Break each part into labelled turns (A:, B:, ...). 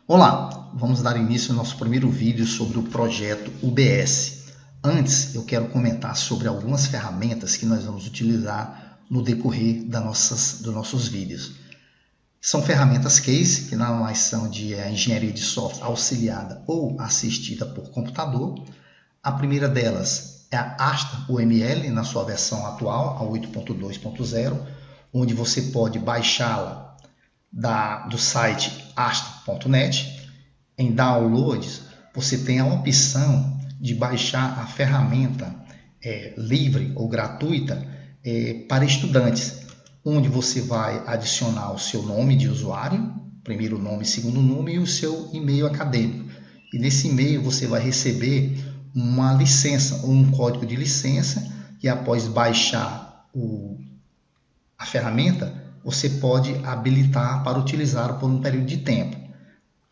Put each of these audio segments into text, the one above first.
A: Olá, vamos dar início ao nosso primeiro vídeo sobre o projeto UBS. Antes, eu quero comentar sobre algumas ferramentas que nós vamos utilizar no decorrer dos nossos vídeos. São ferramentas case, que nada mais são de engenharia de software auxiliada ou assistida por computador. A primeira delas é a Asta-UML, na sua versão atual, a 8.2.0, onde você pode baixá-la do site asta.net. Em downloads, você tem a opção de baixar a ferramenta livre ou gratuita para estudantes, onde você vai adicionar o seu nome de usuário, primeiro nome, segundo nome, e o seu e-mail acadêmico. E nesse e-mail você vai receber uma licença ou um código de licença que, após baixar a ferramenta, você pode habilitar para utilizar por um período de tempo.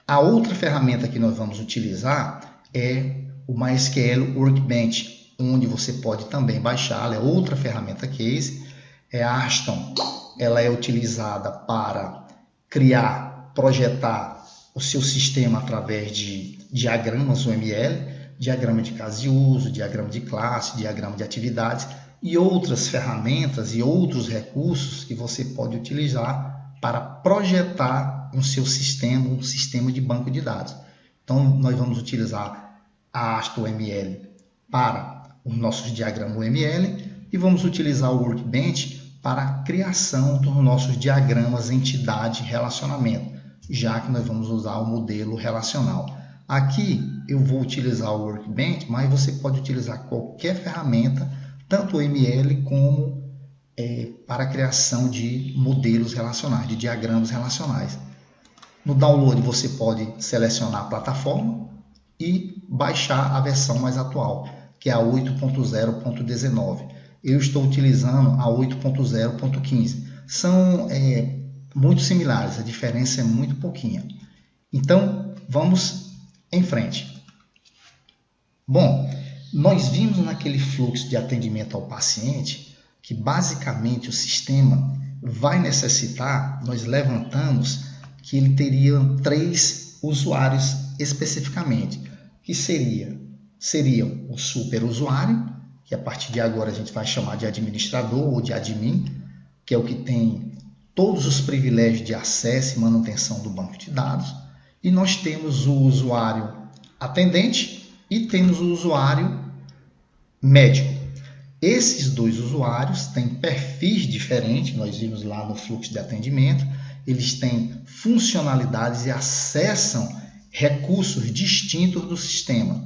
A: A outra ferramenta que nós vamos utilizar é o MySQL Workbench, onde você pode também baixá-la. É outra ferramenta case. É a Aston. Ela é utilizada para criar, projetar o seu sistema através de diagramas UML, diagrama de caso de uso, diagrama de classe, diagrama de atividades e outras ferramentas e outros recursos que você pode utilizar para projetar o seu sistema, um sistema de banco de dados. Então, nós vamos utilizar a Asta-UML para os nossos diagramas UML e vamos utilizar o Workbench para a criação dos nossos diagramas entidade relacionamento, já que nós vamos usar o modelo relacional. Aqui eu vou utilizar o Workbench, mas você pode utilizar qualquer ferramenta, tanto o ML como para a criação de modelos relacionais, de diagramas relacionais. No download você pode selecionar a plataforma e baixar a versão mais atual, que é a 8.0.19. Eu estou utilizando a 8.0.15. São muito similares, a diferença é muito pouquinha. Então, vamos em frente. Bom, nós vimos naquele fluxo de atendimento ao paciente que basicamente o sistema vai necessitar, nós levantamos que ele teria 3 usuários especificamente, que seriam o superusuário, que a partir de agora a gente vai chamar de administrador ou de admin, que é o que tem todos os privilégios de acesso e manutenção do banco de dados, e nós temos o usuário atendente e temos o usuário médico. Esses 2 usuários têm perfis diferentes, nós vimos lá no fluxo de atendimento, eles têm funcionalidades e acessam recursos distintos do sistema.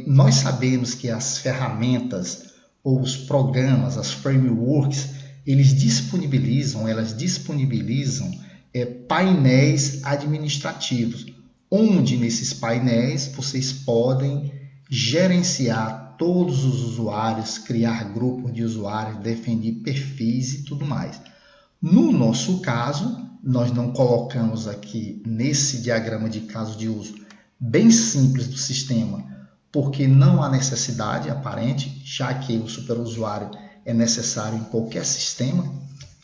A: Nós sabemos que as ferramentas ou os programas, as frameworks, elas disponibilizam painéis administrativos, onde nesses painéis vocês podem gerenciar todos os usuários, criar grupos de usuários, definir perfis e tudo mais. No nosso caso, nós não colocamos aqui nesse diagrama de caso de uso bem simples do sistema, porque não há necessidade aparente, já que o superusuário é necessário em qualquer sistema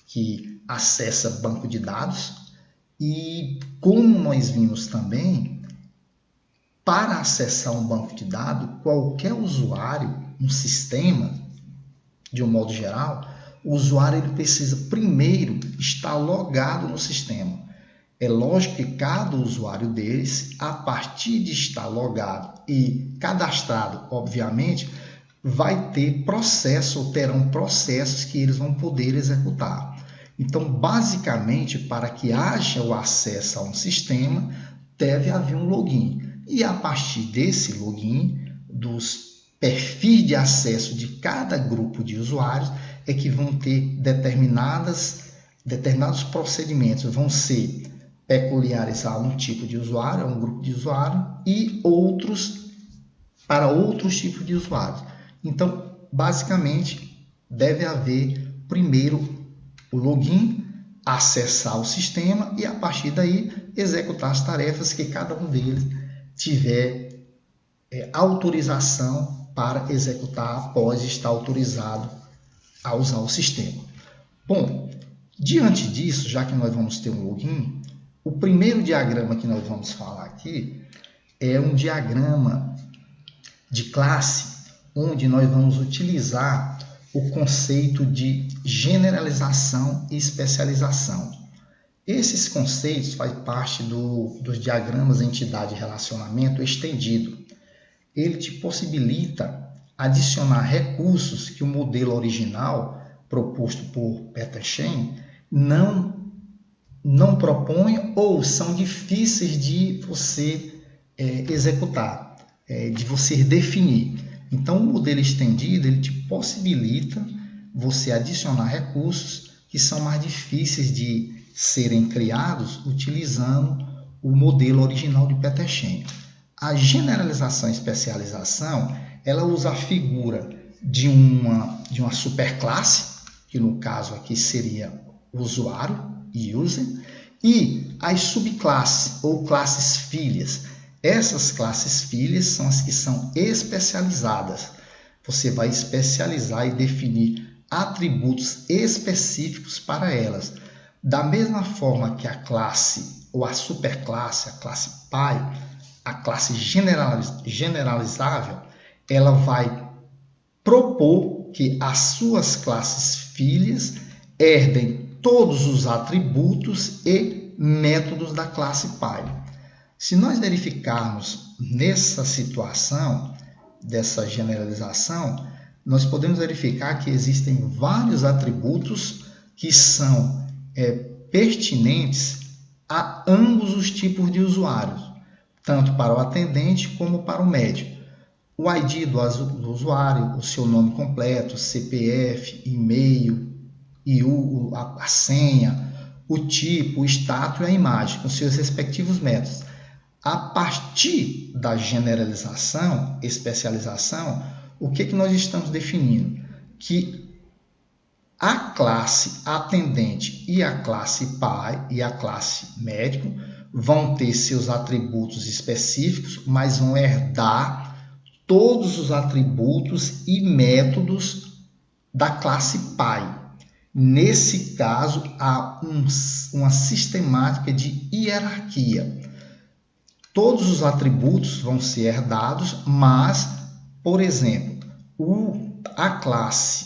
A: que acessa banco de dados. E como nós vimos também, para acessar um banco de dados, qualquer usuário, um sistema, de um modo geral, o usuário ele precisa primeiro estar logado no sistema. É lógico que cada usuário deles, a partir de estar logado e cadastrado, obviamente, vai ter processo ou terão processos que eles vão poder executar. Então, basicamente, para que haja o acesso a um sistema, deve haver um login. E a partir desse login, dos perfis de acesso de cada grupo de usuários, é que vão ter determinados procedimentos, vão ser peculiares a um tipo de usuário, a um grupo de usuário, e outros para outros tipos de usuários. Então, basicamente, deve haver primeiro o login, acessar o sistema e, a partir daí, executar as tarefas que cada um deles tiver autorização para executar após estar autorizado a usar o sistema. Bom, diante disso, já que nós vamos ter um login, O primeiro diagrama que nós vamos falar aqui é um diagrama de classe, onde nós vamos utilizar o conceito de generalização e especialização. Esses conceitos fazem parte dos diagramas entidade e relacionamento estendido. Ele te possibilita adicionar recursos que o modelo original proposto por Peter Shen não propõe ou são difíceis de você executar, de você definir. Então, o modelo estendido ele te possibilita você adicionar recursos que são mais difíceis de serem criados utilizando o modelo original de Peter Shen. A generalização e especialização, ela usa a figura de uma superclasse, que no caso aqui seria o usuário, user, e as subclasses ou classes filhas. Essas classes filhas são as que são especializadas. Você vai especializar e definir atributos específicos para elas. Da mesma forma que a classe ou a superclasse, a classe pai, a classe generalizável, ela vai propor que as suas classes filhas herdem todos os atributos e métodos da classe pai. Se nós verificarmos nessa situação, dessa generalização, nós podemos verificar que existem vários atributos que são pertinentes a ambos os tipos de usuários, tanto para o atendente como para o médico. O ID do usuário, o seu nome completo, CPF, e-mail, a senha, o tipo, o status e a imagem, com seus respectivos métodos. A partir da generalização, especialização, o que nós estamos definindo? Que a classe atendente e a classe pai e a classe médico vão ter seus atributos específicos, mas vão herdar todos os atributos e métodos da classe pai. Nesse caso, há uma sistemática de hierarquia. Todos os atributos vão ser herdados, mas, por exemplo, a classe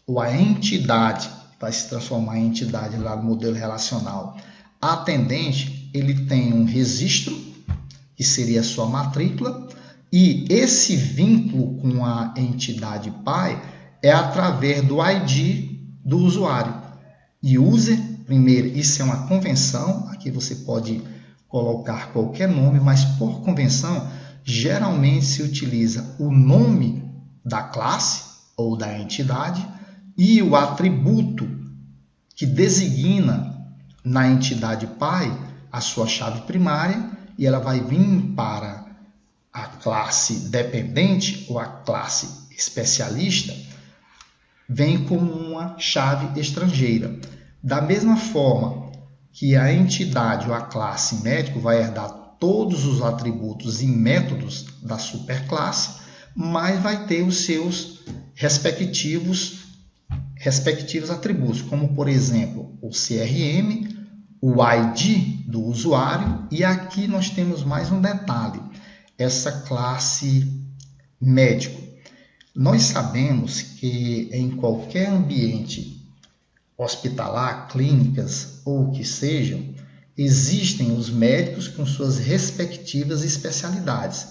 A: ou a entidade vai se transformar em entidade lá no modelo relacional. Atendente, ele tem um registro, que seria a sua matrícula, e esse vínculo com a entidade pai é através do ID do usuário. User, primeiro, isso é uma convenção, aqui você pode colocar qualquer nome, mas por convenção, geralmente se utiliza o nome da classe ou da entidade e o atributo que designa na entidade pai a sua chave primária, e ela vai vir para a classe dependente ou a classe especialista, vem como uma chave estrangeira. Da mesma forma que a entidade ou a classe médico vai herdar todos os atributos e métodos da superclasse, mas vai ter os seus respectivos atributos, como, por exemplo, o CRM, o ID do usuário, e aqui nós temos mais um detalhe, essa classe médico. Nós sabemos que em qualquer ambiente hospitalar, clínicas ou o que sejam, existem os médicos com suas respectivas especialidades.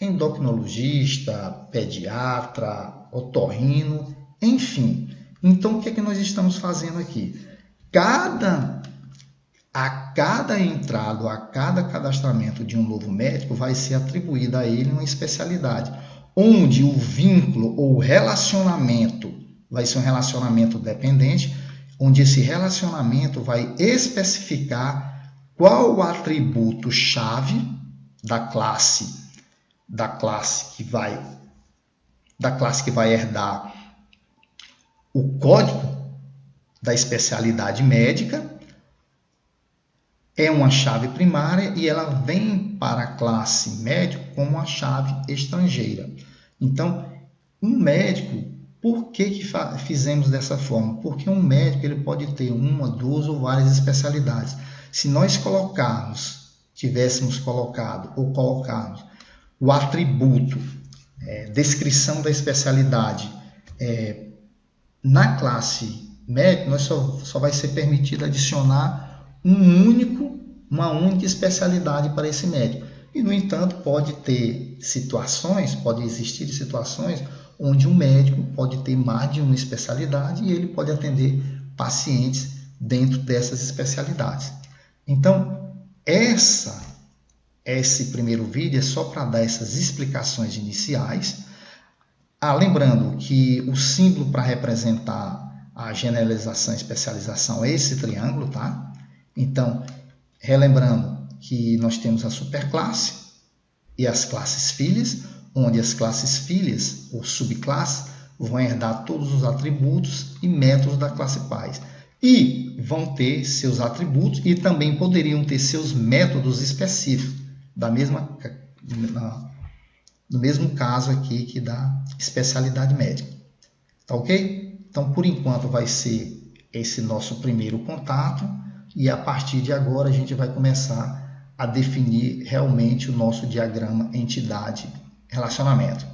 A: Endocrinologista, pediatra, otorrino, enfim. Então, o que é que nós estamos fazendo aqui? A cada entrada, a cada cadastramento de um novo médico, vai ser atribuída a ele uma especialidade, onde o vínculo ou relacionamento vai ser um relacionamento dependente, onde esse relacionamento vai especificar qual o atributo-chave da classe que vai herdar o código da especialidade médica, é uma chave primária e ela vem para a classe médico como uma chave estrangeira. Então, um médico, por que fizemos dessa forma? Porque um médico ele pode ter uma, duas ou várias especialidades. Se nós tivéssemos colocado ou colocarmos o atributo, descrição da especialidade na classe médico, nós só vai ser permitido adicionar uma única especialidade para esse médico. E, no entanto, pode existir situações onde um médico pode ter mais de uma especialidade e ele pode atender pacientes dentro dessas especialidades. Então, esse primeiro vídeo é só para dar essas explicações iniciais. Lembrando que o símbolo para representar a generalização e especialização é esse triângulo, tá? Então, relembrando que nós temos a superclasse e as classes filhas, onde as classes filhas ou subclasses vão herdar todos os atributos e métodos da classe pais. E vão ter seus atributos e também poderiam ter seus métodos específicos, no mesmo caso aqui que da especialidade médica. Tá ok? Então, por enquanto, vai ser esse nosso primeiro contato e a partir de agora a gente vai começar a definir realmente o nosso diagrama entidade-relacionamento.